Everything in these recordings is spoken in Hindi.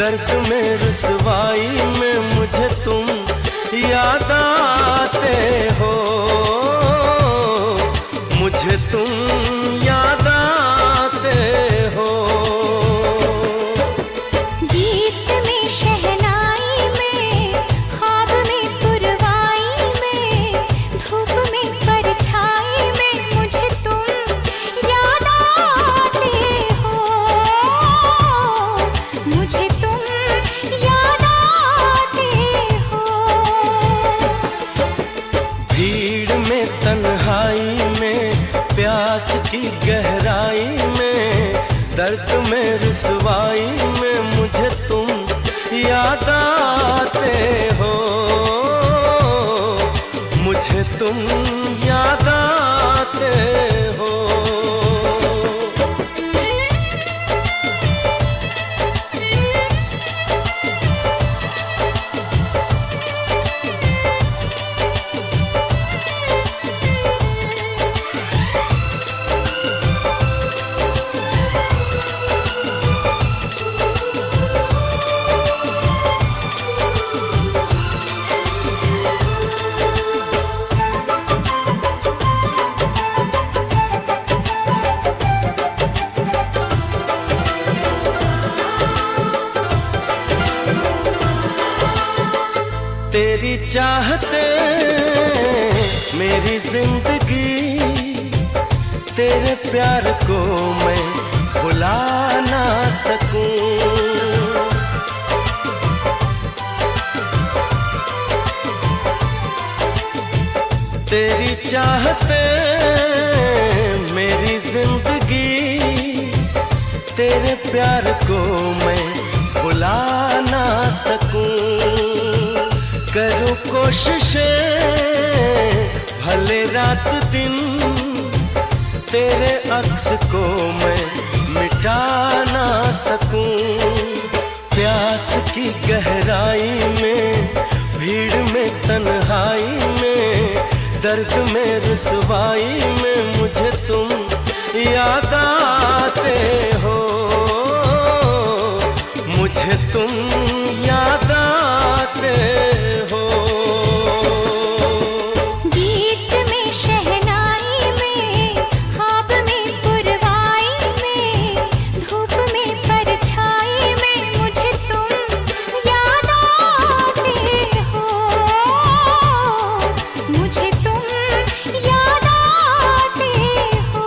दर्द में रुसवाई में मुझे तुम याद आते हो, मुझे तुम याद आते हो। गीत में शहनाई में ख्वाब में पुरवाई में धूप में परछाई में मुझे तुम याद आते हो, मुझे तुम याद आते हो। भीड़ में तन्हाई में प्यास की गहराई में दर्द में रुसवाई में मुझे तुम याद आते हो, मुझे तुम याद आते हो। तेरी चाहते मेरी जिंदगी, तेरे प्यार को मैं भुला ना सकूं। तेरी चाहते मेरी जिंदगी, तेरे प्यार को मैं भुला ना सकूं। करूं कोशिशें भले रात दिन, तेरे अक्स को मैं मिटा ना सकूं। प्यास की गहराई में भीड़ में तन्हाई में दर्द में रुसवाई में मुझे तुम याद आते हो, मुझे तुम याद आते हो। गीत में शहनाई में ख्वाब में पुरवाई में धूप में परछाई में मुझे तुम याद आते हो, मुझे तुम याद आते हो।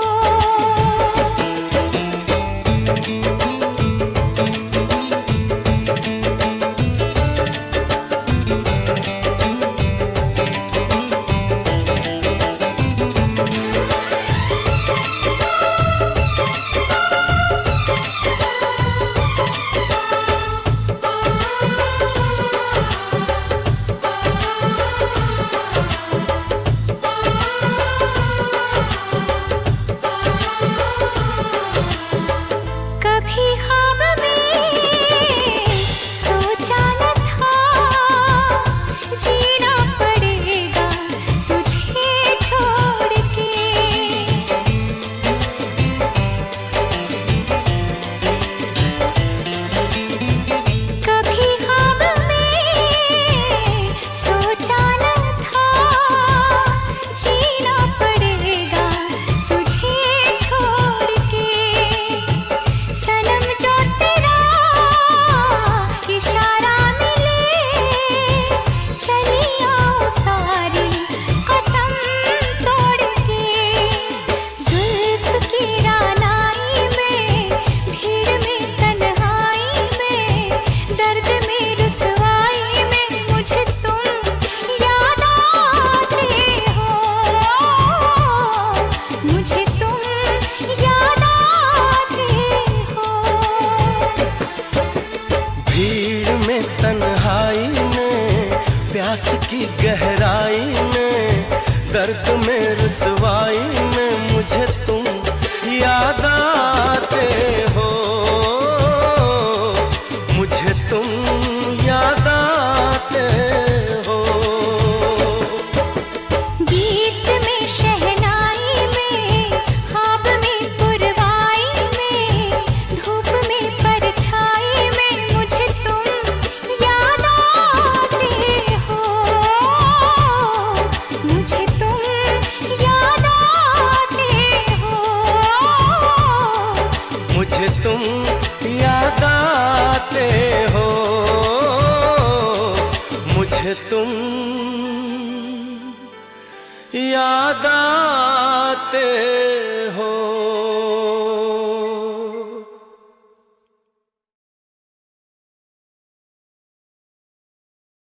कभी ख्वाब में सोचा न था जीना पड़ेगा तुझे छोड़ के। कभी ख्वाब में सोचा न था जीना पड़ेगा तुझे छोड़ के। सनम जो तेरा इशारा मिले चली आओ सारी कसम तोड़ के। जुल्फ की रानाई में भीड़ में तन्हाई में दर्द में रुसवाई में मुझे तुम याद आते हो, मुझे तुम याद आते हो। भीड़ में तन्हाई में प्यास की गहराई में दर्द में रुसवाई में मुझे तुम याद आते हो, मुझे तुम याद आते हो। गीत में शहनाई में ख्वाब में पुरवाई में धूप में परछाई में मुझे तुम मुझे तुम